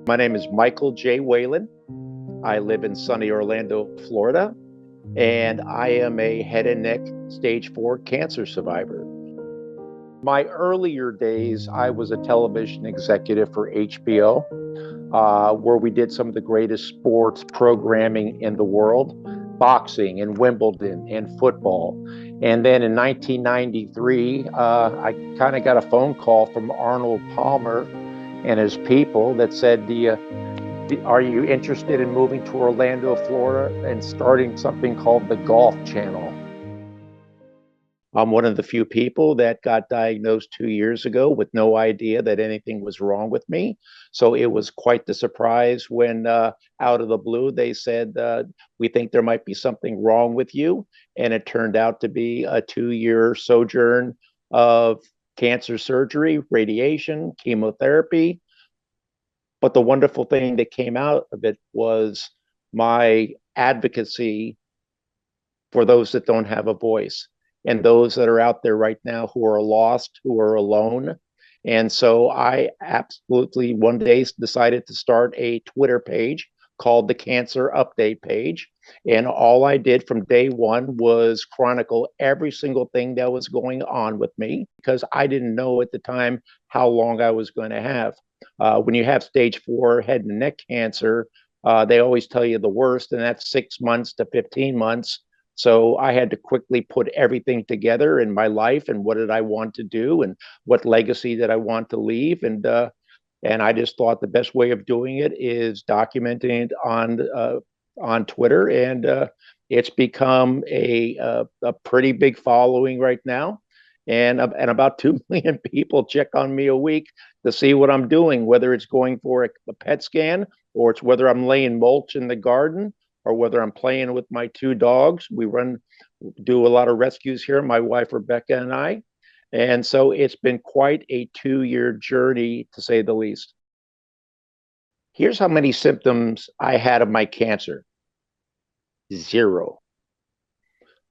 My name is Michael J. Whelan. I live in sunny Orlando, Florida, and I am a head and neck stage 4 cancer survivor. My earlier days, I was a television executive for HBO, where we did some of the greatest sports programming in the world, boxing and Wimbledon and football. And then in 1993, I kind of got a phone call from Arnold Palmer and his people that said, are you interested in moving to Orlando, Florida, and starting something called the Golf Channel? I'm one of the few people that got diagnosed 2 years ago with no idea that anything was wrong with me. So it was quite the surprise when, out of the blue, they said, we think there might be something wrong with you. And it turned out to be a 2-year sojourn of cancer surgery, radiation, chemotherapy. But the wonderful thing that came out of it was my advocacy for those that don't have a voice and those that are out there right now who are lost, who are alone. And so I absolutely one day decided to start a Twitter page called the Cancer Update page. And all I did from day one was chronicle every single thing that was going on with me because I didn't know at the time how long I was going to have. When you have stage 4 head and neck cancer, they always tell you the worst, and that's 6 months to 15 months. So I had to quickly put everything together in my life and what did I want to do and what legacy did I want to leave. And I just thought the best way of doing it is documenting it on Twitter. And it's become a pretty big following right now. And about 2 million people check on me a week to see what I'm doing, whether it's going for a PET scan or it's whether I'm laying mulch in the garden or whether I'm playing with my 2 dogs. We do a lot of rescues here, my wife, Rebecca, and I. And so it's been quite a 2-year journey, to say the least. Here's how many symptoms I had of my cancer: 0.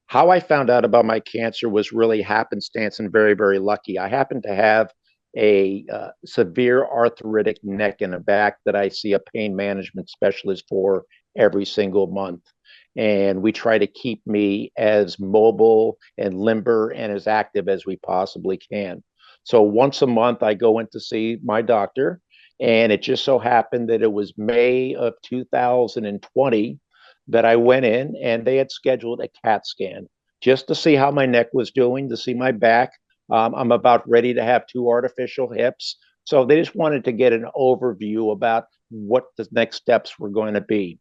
How I found out about my cancer was really happenstance and very, very lucky. I happen to have a severe arthritic neck and a back that I see a pain management specialist for every single month. And we try to keep me as mobile and limber and as active as we possibly can. So once a month, I go in to see my doctor. And it just so happened that it was May of 2020 that I went in and they had scheduled a CAT scan just to see how my neck was doing, to see my back. I'm about ready to have 2 artificial hips. So they just wanted to get an overview about what the next steps were going to be.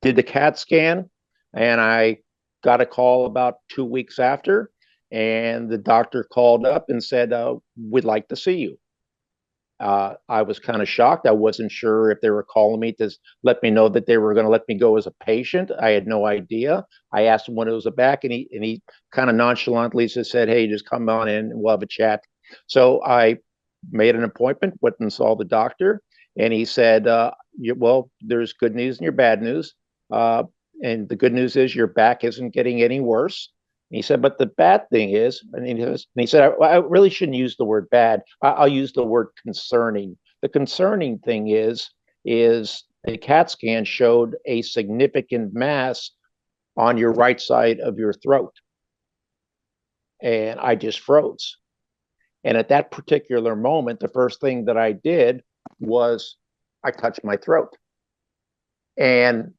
Did the CAT scan, and I got a call about 2 weeks after, and the doctor called up and said, we'd like to see you. I was kind of shocked. I wasn't sure if they were calling me to let me know that they were going to let me go as a patient. I had no idea. I asked him when it was back, and he kind of nonchalantly just said, "Hey, just come on in and we'll have a chat." So I made an appointment, went and saw the doctor, and he said, "Well, there's good news and your bad news. And the good news is your back isn't getting any worse." And he said, but the bad thing is, and he said, I really shouldn't use the word bad. I'll use the word concerning. The concerning thing is the CAT scan showed a significant mass on your right side of your throat. And I just froze. And at that particular moment, the first thing that I did was I touched my throat. And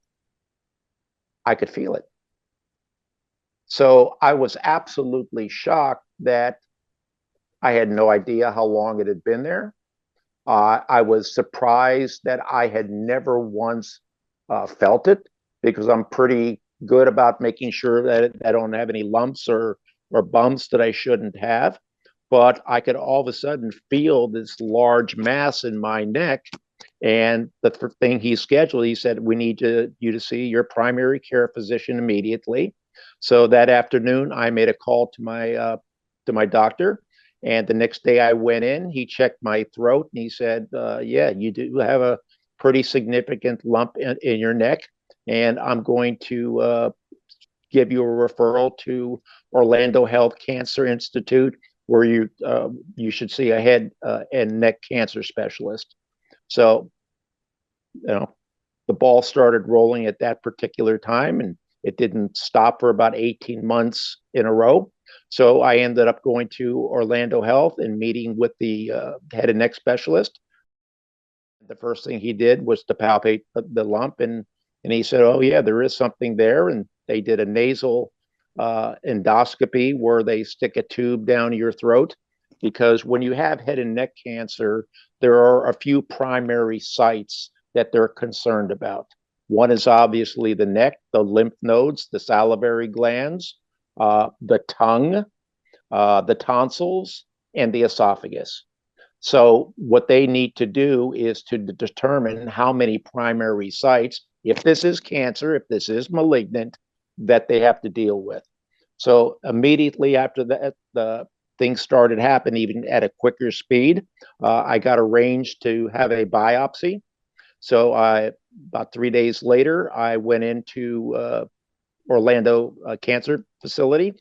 I could feel it. So I was absolutely shocked that I had no idea how long it had been there. I was surprised that I had never once felt it because I'm pretty good about making sure that I don't have any lumps or bumps that I shouldn't have. But I could all of a sudden feel this large mass in my neck. And the thing he scheduled, he said, we need you to see your primary care physician immediately. So that afternoon, I made a call to my doctor, and the next day I went in. He checked my throat, and he said, "Yeah, you do have a pretty significant lump in your neck, and I'm going to give you a referral to Orlando Health Cancer Institute, where you should see a head and neck cancer specialist." So you know, the ball started rolling at that particular time, and it didn't stop for about 18 months in a row. So I ended up going to Orlando Health and meeting with the head and neck specialist. The first thing he did was to palpate the lump, and he said, "Oh yeah, there is something there." And they did a nasal endoscopy where they stick a tube down your throat, because when you have head and neck cancer, there are a few primary sites that they're concerned about. One is obviously the neck, the lymph nodes, the salivary glands, the tongue, the tonsils, and the esophagus. So what they need to do is to determine how many primary sites, if this is cancer, if this is malignant, that they have to deal with. So immediately after that, the things started happening even at a quicker speed. I got arranged to have a biopsy. So about 3 days later, I went into Orlando Cancer Facility,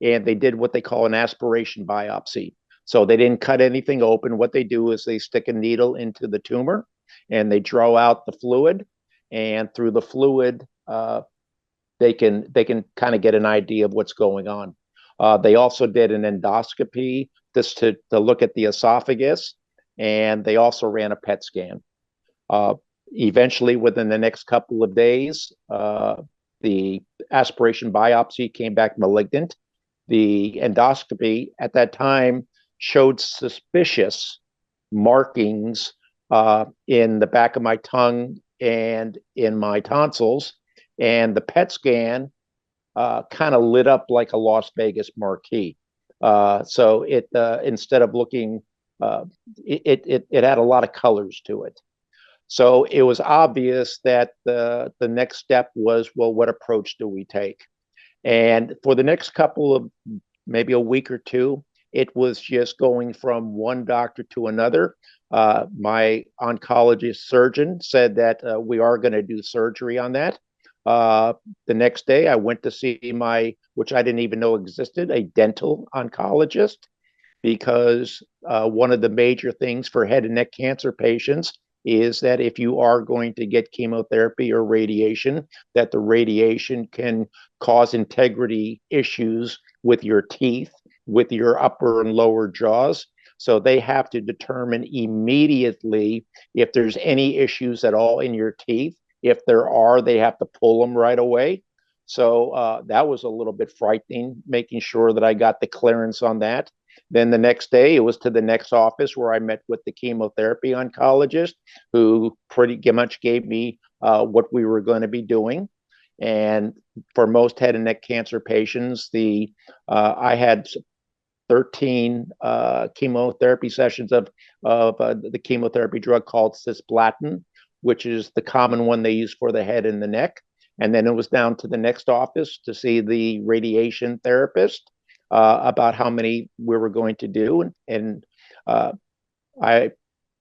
and they did what they call an aspiration biopsy. So they didn't cut anything open. What they do is they stick a needle into the tumor and they draw out the fluid, and through the fluid, they can kind of get an idea of what's going on. They also did an endoscopy just to look at the esophagus, and they also ran a PET scan. Uh, Eventually, within the next couple of days, the aspiration biopsy came back malignant. The endoscopy at that time showed suspicious markings in the back of my tongue and in my tonsils. And the PET scan kind of lit up like a Las Vegas marquee. So it instead of looking, it had a lot of colors to it. So it was obvious that the next step was, well, what approach do we take? And for the next couple of maybe a week or two, it was just going from one doctor to another. My oncologist surgeon said that we are going to do surgery on that. The next day, I went to see which I didn't even know existed, a dental oncologist, because one of the major things for head and neck cancer patients is that if you are going to get chemotherapy or radiation, that the radiation can cause integrity issues with your teeth, with your upper and lower jaws. So they have to determine immediately if there's any issues at all in your teeth. If there are, they have to pull them right away. So that was a little bit frightening, making sure that I got the clearance on that. Then the next day, it was to the next office where I met with the chemotherapy oncologist, who pretty much gave me what we were going to be doing. And for most head and neck cancer patients, I had 13 chemotherapy sessions of the chemotherapy drug called cisplatin, which is the common one they use for the head and the neck. And then it was down to the next office to see the radiation therapist about how many we were going to do. And I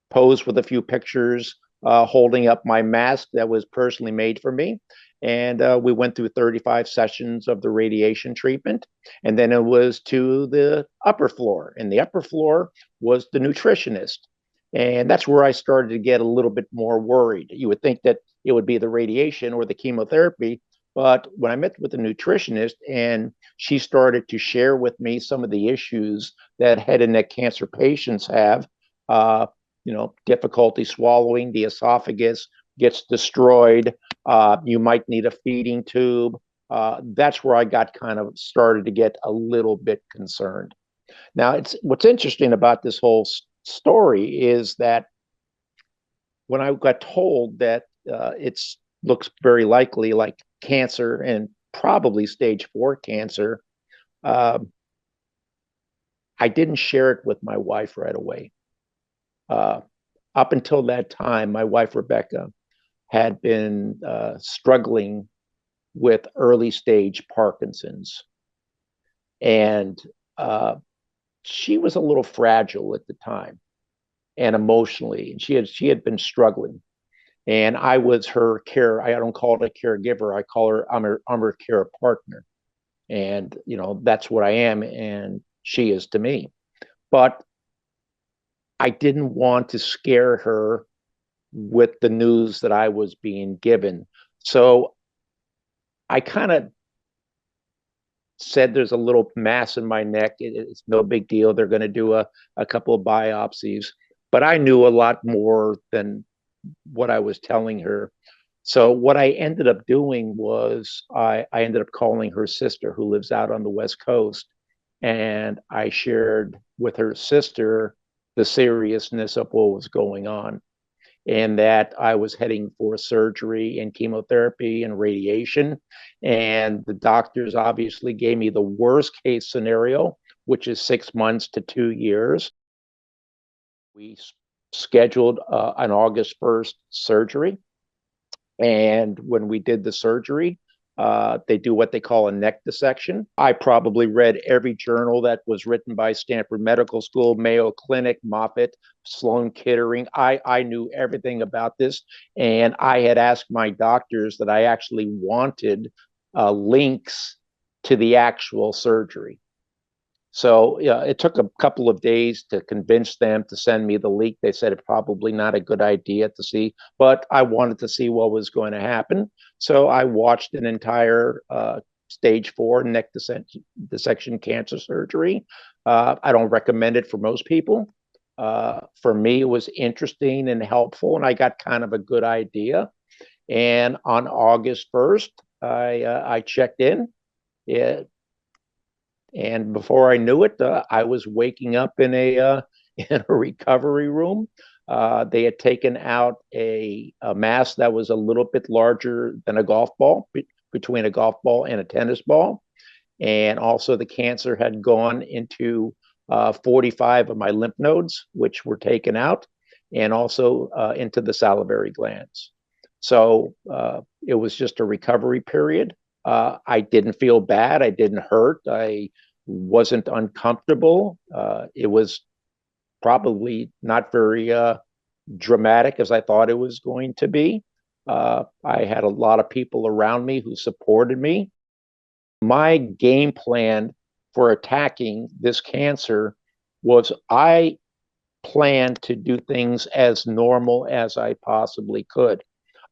posed with a few pictures holding up my mask that was personally made for me. And we went through 35 sessions of the radiation treatment. And then it was to the upper floor. And the upper floor was the nutritionist. And that's where I started to get a little bit more worried. You would think that it would be the radiation or the chemotherapy. But when I met with the nutritionist and she started to share with me some of the issues that head and neck cancer patients have, difficulty swallowing, the esophagus gets destroyed. You might need a feeding tube. That's where I got kind of started to get a little bit concerned. Now, what's interesting about this whole story is that when I got told that it looks very likely like cancer and probably stage 4 cancer, I didn't share it with my wife right away. Up until that time, my wife, Rebecca, had been struggling with early stage Parkinson's. And she was a little fragile at the time and emotionally. And she had been struggling. And I was her care. I don't call it a caregiver. I call her, I'm her care partner. And, that's what I am. And she is to me. But I didn't want to scare her with the news that I was being given. So I kind of said there's a little mass in my neck. It's no big deal. They're going to do a couple of biopsies. But I knew a lot more than what I was telling her. So what I ended up doing was I ended up calling her sister who lives out on the West Coast. And I shared with her sister the seriousness of what was going on and that I was heading for surgery and chemotherapy and radiation. And the doctors obviously gave me the worst case scenario, which is 6 months to 2 years. We scheduled an August 1st surgery. And when we did the surgery, they do what they call a neck dissection. I probably read every journal that was written by Stanford Medical School, Mayo Clinic, Moffitt, Sloan Kettering. I knew everything about this. And I had asked my doctors that I actually wanted links to the actual surgery. So yeah, it took a couple of days to convince them to send me the leak. They said it's probably not a good idea to see, but I wanted to see what was going to happen. So I watched an entire stage 4 neck dissection cancer surgery. I don't recommend it for most people. For me, it was interesting and helpful, and I got kind of a good idea. And on August 1st, I checked in. It, and before I knew it, I was waking up in a in a recovery room. They had taken out a mass that was a little bit larger than a golf ball, between a golf ball and a tennis ball, and also the cancer had gone into 45 of my lymph nodes, which were taken out, and also into the salivary glands. So it was just a recovery period. I didn't feel bad. I didn't hurt. I wasn't uncomfortable. It was probably not very dramatic as I thought it was going to be. I had a lot of people around me who supported me. My game plan for attacking this cancer was I planned to do things as normal as I possibly could.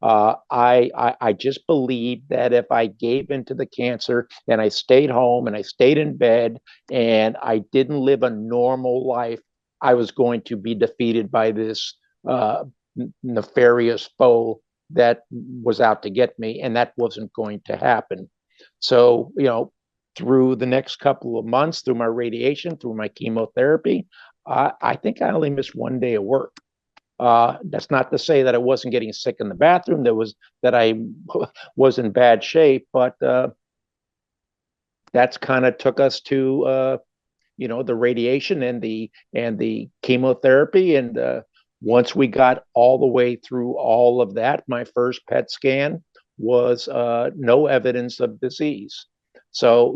I just believed that if I gave into the cancer and I stayed home and I stayed in bed and I didn't live a normal life, I was going to be defeated by this uh, nefarious foe that was out to get me, and that wasn't going to happen. So, through the next couple of months, through my radiation, through my chemotherapy, I think I only missed one day of work. That's not to say that I wasn't getting sick in the bathroom. That I was in bad shape, but that's kind of took us to the radiation and the chemotherapy. And once we got all the way through all of that, my first PET scan was no evidence of disease. So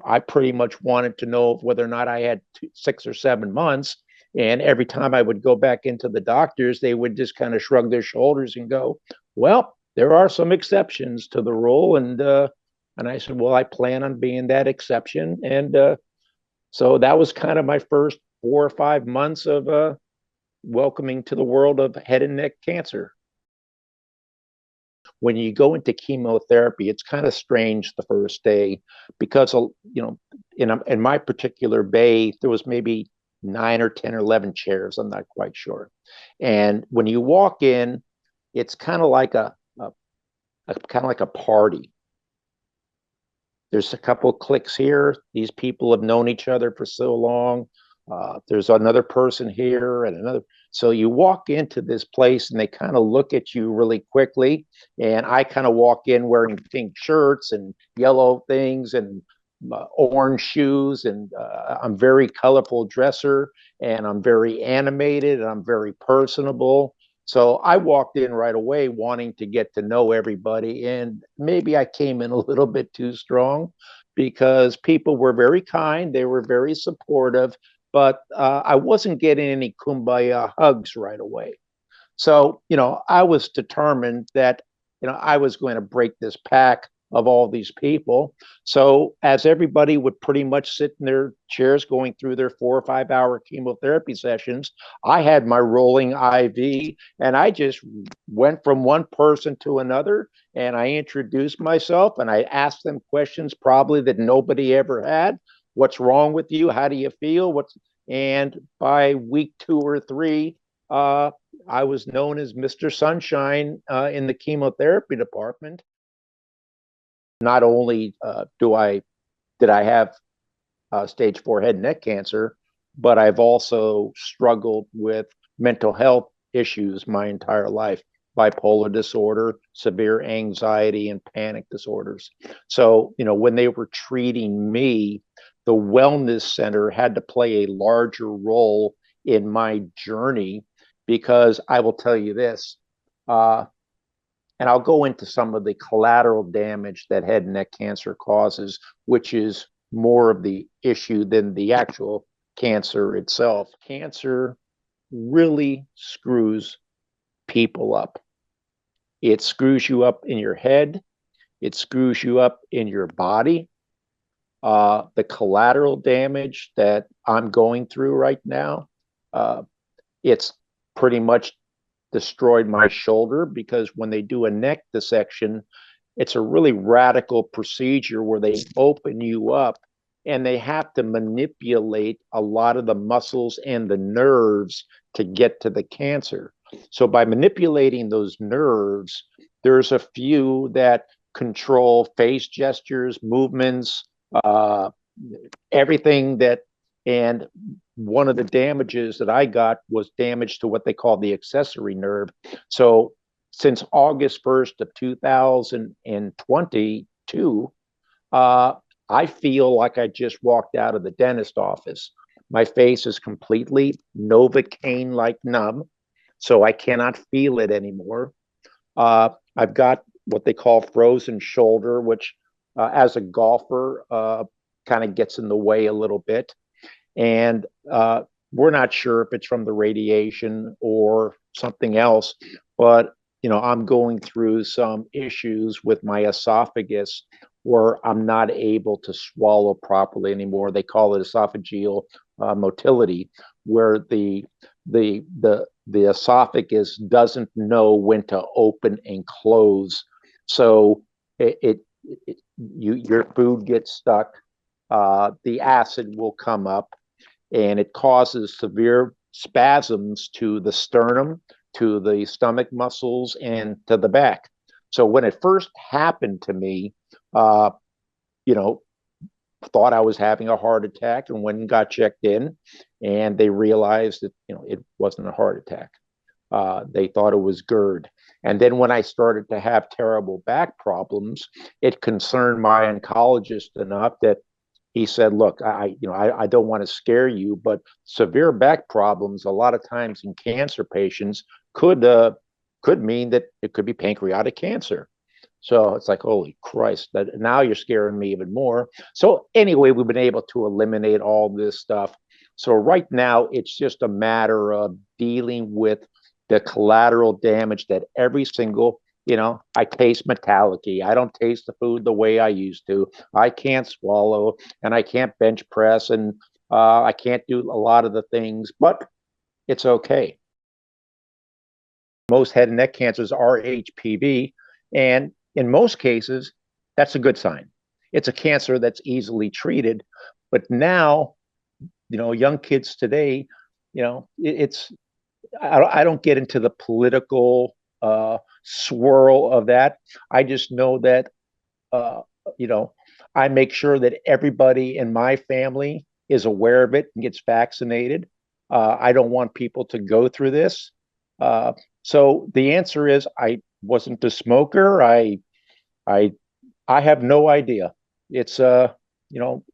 I pretty much wanted to know whether or not I had 6 or 7 months. And every time I would go back into the doctors, they would just kind of shrug their shoulders and go, "Well, there are some exceptions to the rule." And I said, "Well, I plan on being that exception." And so that was kind of my first 4 or 5 months of welcoming to the world of head and neck cancer. When you go into chemotherapy, it's kind of strange the first day because in my particular bay there was maybe 9 or 10 or 11 chairs. I'm not quite sure. And when you walk in, it's kind of like a party. There's a couple of clicks here. These people have known each other for so long. There's another person here and another. So you walk into this place and they kind of look at you really quickly. And I kind of walk in wearing pink shirts and yellow things and orange shoes. And I'm very colorful dresser and I'm very animated and I'm very personable. So I walked in right away wanting to get to know everybody. And maybe I came in a little bit too strong because people were very kind. They were very supportive, but I wasn't getting any kumbaya hugs right away. So, I was determined that, I was going to break this pack of all these people. So as everybody would pretty much sit in their chairs going through their 4 or 5 hour chemotherapy sessions, I had my rolling IV, and I just went from one person to another, and I introduced myself and I asked them questions probably that nobody ever had. What's wrong with you? How do you feel? And by week 2 or 3, I was known as Mr. Sunshine in the chemotherapy department. Not only did I have stage 4 head and neck cancer, but I've also struggled with mental health issues my entire life: bipolar disorder, severe anxiety, and panic disorders. So, when they were treating me, the wellness center had to play a larger role in my journey, because I will tell you this, and I'll go into some of the collateral damage that head and neck cancer causes, which is more of the issue than the actual cancer itself. Cancer really screws people up. It screws you up in your head. It screws you up in your body. The collateral damage that I'm going through right now, it's pretty much destroyed my shoulder, because when they do a neck dissection, it's a really radical procedure where they open you up and they have to manipulate a lot of the muscles and the nerves to get to the cancer. So by manipulating those nerves, there's a few that control face gestures, movements, everything that, and one of the damages that I got was damage to what they call the accessory nerve. So since August 1st of 2022, I feel like I just walked out of the dentist office. My face is completely Novocaine-like numb, so I cannot feel it anymore. I've got what they call frozen shoulder, which as a golfer kind of gets in the way a little bit. And we're not sure if it's from the radiation or something else, but I'm going through some issues with my esophagus where I'm not able to swallow properly anymore. They call it esophageal motility, where the esophagus doesn't know when to open and close. So your food gets stuck. The acid will come up, and it causes severe spasms to the sternum, to the stomach muscles, and to the back. So when it first happened to me, you know, thought I was having a heart attack, and went and got checked in, and they realized that it wasn't a heart attack. They thought it was GERD. And then when I started to have terrible back problems, it concerned my oncologist enough that he said, "Look, I don't want to scare you, but severe back problems a lot of times in cancer patients could mean that it could be pancreatic cancer." So it's like, holy Christ, that now you're scaring me even more. So anyway, we've been able to eliminate all this stuff. So right now, it's just a matter of dealing with the collateral damage that every single, I taste metallic. I don't taste the food the way I used to. I can't swallow, and I can't bench press, and I can't do a lot of the things, but it's okay. Most head and neck cancers are HPV, and in most cases, that's a good sign. It's a cancer that's easily treated. But now, young kids today, it's I don't get into the political swirl of that. I just know that uh, I make sure that everybody in my family is aware of it and gets vaccinated. I don't want people to go through this. Uh, so the answer is, I wasn't a smoker. I I have no idea. It's you know,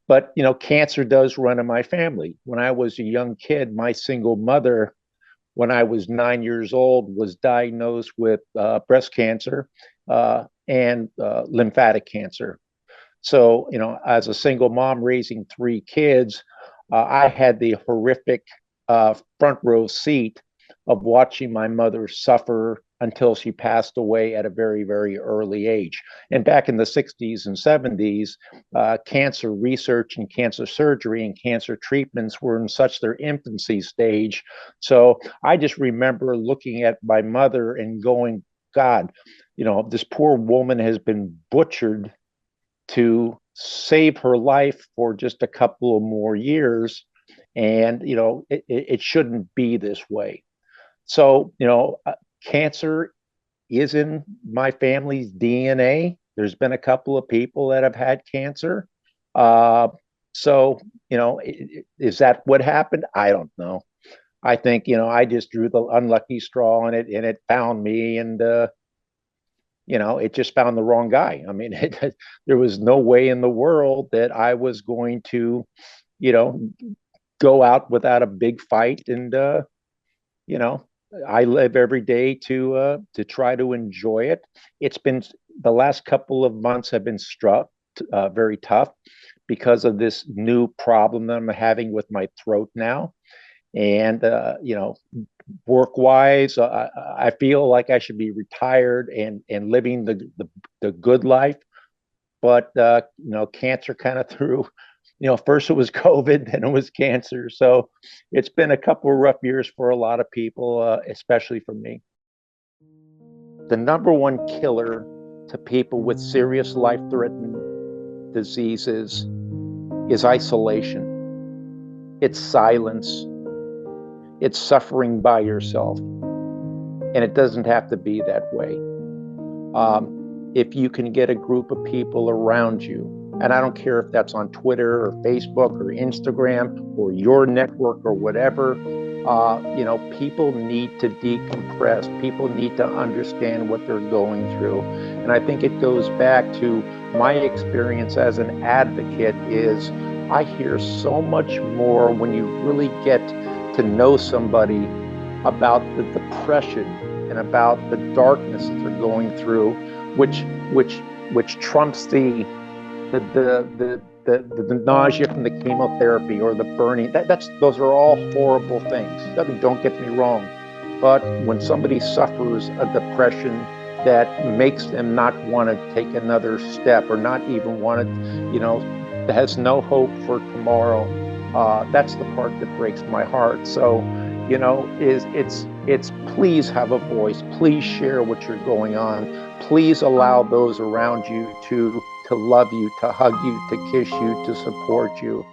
but cancer does run in my family. When I was a young kid, my single mother, when I was 9 years old, was diagnosed with breast cancer and lymphatic cancer. So, as a single mom raising 3 kids, I had the horrific front row seat of watching my mother suffer until she passed away at a very, very early age. And back in the 60s and 70s, cancer research and cancer surgery and cancer treatments were in such their infancy stage. So I just remember looking at my mother and going, God, this poor woman has been butchered to save her life for just a couple of more years. And, it shouldn't be this way. So, cancer is in my family's DNA. There's been a couple of people that have had cancer. Uh, so, is that what happened? I don't know. I think, I just drew the unlucky straw and it found me. And, it just found the wrong guy. I mean, there was no way in the world that I was going to, you know, go out without a big fight. And, you know, I live every day to try to enjoy it. It's been the last couple of months have been very tough because of this new problem that I'm having with my throat now. And work wise, I feel like I should be retired and living the good life. But cancer kind of threw. First it was COVID, then it was cancer. So it's been a couple of rough years for a lot of people, especially for me. The number one killer to people with serious life-threatening diseases is isolation. It's silence. It's suffering by yourself. And it doesn't have to be that way. If you can get a group of people around you, and I don't care if that's on Twitter or Facebook or Instagram or your network or whatever, people need to decompress. People need to understand what they're going through. And I think it goes back to my experience as an advocate is I hear so much more when you really get to know somebody about the depression and about the darkness that they're going through, which trumps the nausea from the chemotherapy or the burning. Those are all horrible things. I mean, don't get me wrong, but when somebody suffers a depression that makes them not want to take another step or not even want to, has no hope for tomorrow. That's the part that breaks my heart. So, it's please have a voice. Please share what you're going on. Please allow those around you to love you, to hug you, to kiss you, to support you.